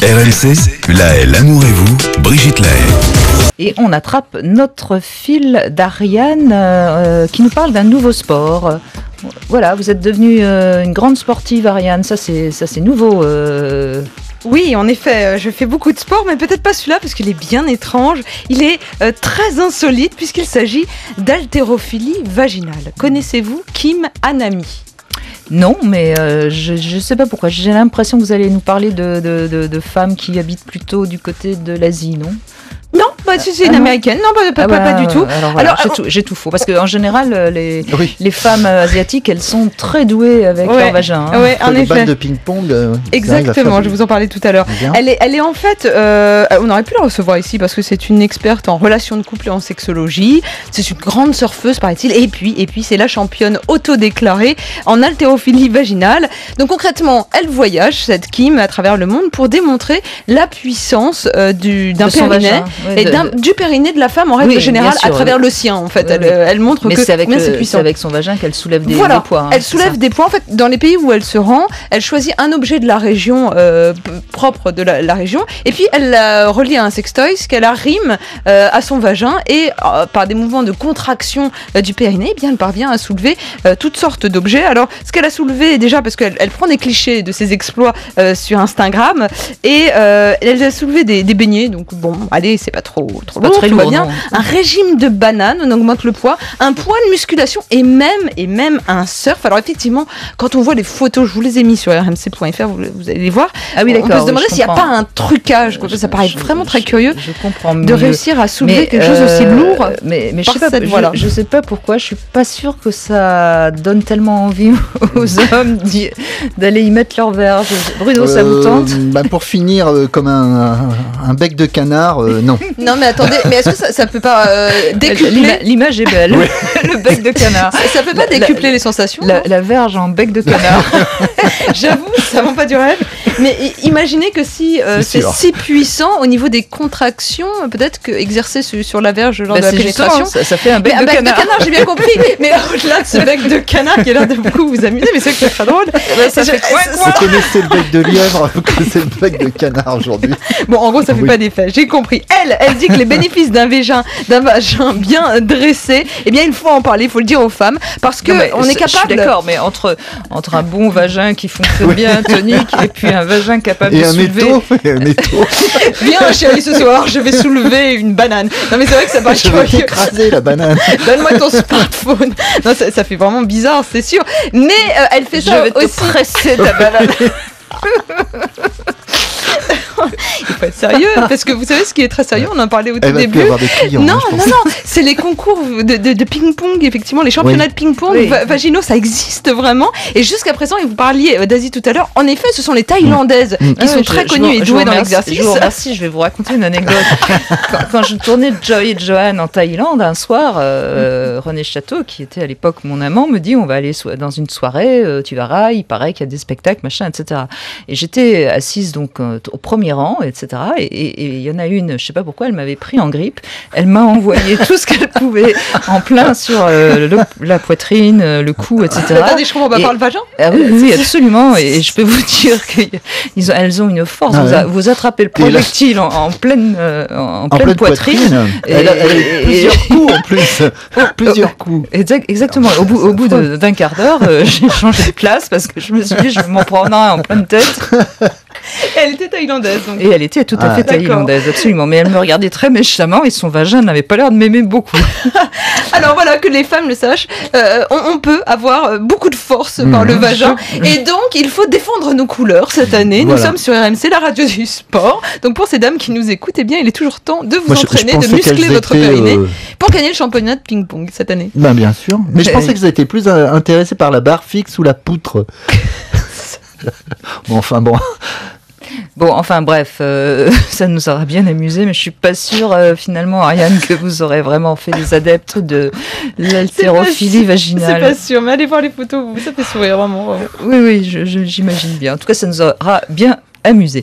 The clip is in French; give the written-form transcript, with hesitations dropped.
RMC, Laël, l'amour et vous, Brigitte Laël. Et on attrape notre fil d'Ariane qui nous parle d'un nouveau sport. Voilà, vous êtes devenue une grande sportive, Ariane, ça c'est nouveau. Oui, en effet, je fais beaucoup de sport, mais peut-être pas celui-là parce qu'il est bien étrange. Il est très insolite puisqu'il s'agit d'haltérophilie vaginale. Connaissez-vous Kim Anami ? Non, mais je sais pas pourquoi. J'ai l'impression que vous allez nous parler de femmes qui habitent plutôt du côté de l'Asie, non ? Non, c'est une américaine. Non, pas du tout. Alors j'ai tout faux. Parce qu'en général, les femmes asiatiques, elles sont très douées avec leur vagin. Hein. Oui, en effet. Balles de ping-pong. Exactement, je vous en parlais tout à l'heure. Elle est en fait, on aurait pu la recevoir ici parce que c'est une experte en relations de couple et en sexologie. C'est une grande surfeuse, paraît-il. Et puis c'est la championne autodéclarée en haltérophilie vaginale. Donc concrètement, elle voyage, cette Kim, à travers le monde pour démontrer la puissance d'un périnée. Et du périnée de la femme en règle générale à travers le sien en fait. Elle montre que c'est puissant. C'est avec son vagin qu'elle soulève des poids. Elle soulève des poids. En fait, dans les pays où elle se rend, elle choisit un objet de la région propre de la région et puis elle la relie à un sextoy qu'elle arrime à son vagin et par des mouvements de contraction du périnée, eh bien elle parvient à soulever toutes sortes d'objets. Alors ce qu'elle a soulevé déjà parce qu'elle prend des clichés de ses exploits sur Instagram et elle a soulevé des beignets. Donc bon, allez, c'est pas trop lourd, tout va bien. Un régime de bananes, on augmente le poids, un poids de musculation et même un surf. Alors effectivement, quand on voit les photos, je vous les ai mis sur rmc.fr, vous allez les voir. Ah oui, d'accord. On peut se demander s'il n'y a pas un trucage. Ça paraît vraiment très curieux de réussir à soulever quelque chose aussi lourd. Mais je sais pas pourquoi, je suis pas sûre que ça donne tellement envie aux hommes d'aller y mettre leur verge. Bruno, ça vous tente ? Pour finir, comme un bec de canard, non. Non mais attendez, mais est-ce que ça peut pas décupler ? L'image est belle, le bec de canard. Ça peut pas décupler les sensations ? La verge en bec de canard. J'avoue, ça vend pas du rêve. Mais imaginez que si c'est si puissant au niveau des contractions, peut-être que exercer sur la verge lors de la pénétration, ça fait un bec de canard. J'ai bien compris. Mais au-delà de ce bec de canard qui a l'air de beaucoup vous amuser, mais c'est que c'est très drôle. Ça fait quoi ? Vous connaissez le bec de lièvre, vous connaissez le bec de canard aujourd'hui. Bon, en gros, ça fait pas d'effet. J'ai compris. Elle dit que les bénéfices d'un vagin bien dressé, eh bien, il faut en parler, il faut le dire aux femmes, parce que on est capable. Je suis d'accord, mais entre un bon vagin qui fonctionne bien, tonique, et puis un vagin capable de soulever. Et un étau. Viens, chérie, ce soir, je vais soulever une banane. Non, mais c'est vrai que ça paraît curieux. Je vais écraser la banane. Donne-moi ton smartphone. Non, ça fait vraiment bizarre, c'est sûr. Mais elle fait ça aussi. Je vais te presser ta banane. Il faut être sérieux, parce que vous savez ce qui est très sérieux, on en parlait au tout début. Non, c'est les concours de ping-pong, effectivement, les championnats de ping-pong vaginaux, ça existe vraiment. Et jusqu'à présent, et vous parliez d'Asie tout à l'heure, en effet, ce sont les Thaïlandaises qui sont très connues et douées dans l'exercice. Je vous remercie, je vais vous raconter une anecdote. Quand je tournais Joy et Joanne en Thaïlande, un soir, René Château, qui était à l'époque mon amant, me dit on va aller dans une soirée, tu verras, il paraît qu'il y a des spectacles, machin, etc. Et j'étais assise donc au premier rang, etc. Et il y en a une, je sais pas pourquoi, elle m'avait pris en grippe. Elle m'a envoyé tout ce qu'elle pouvait en plein sur la poitrine, le cou, etc. Attendez, je comprends pas par le vagin ? Ah oui, absolument. Et je peux vous dire qu'elles ont une force. Vous attrapez le projectile en pleine poitrine. Elle a plusieurs coups en plus. Plusieurs coups. Exactement. Au bout d'un quart d'heure, j'ai changé de place parce que je me suis dit, je vais m'en prendre un en pleine tête. Elle était thaïlandaise. Donc. Et elle était tout à fait thaïlandaise, absolument. Mais elle me regardait très méchamment et son vagin n'avait pas l'air de m'aimer beaucoup. Alors voilà, que les femmes le sachent, on peut avoir beaucoup de force par le vagin. Et donc, il faut défendre nos couleurs cette année. Voilà. Nous sommes sur RMC, la radio du sport. Donc pour ces dames qui nous écoutent, eh bien, il est toujours temps de vous entraîner, de muscler votre périnée pour gagner le championnat de ping-pong cette année. Bien sûr. Mais je pensais que vous étiez plus intéressés par la barre fixe ou la poutre. Enfin bref, ça nous aura bien amusé, mais je suis pas sûre finalement, Ariane, que vous aurez vraiment fait des adeptes de l'haltérophilie vaginale. C'est pas sûr, mais allez voir les photos, ça fait sourire vraiment. Oui, j'imagine bien. En tout cas, ça nous aura bien amusé.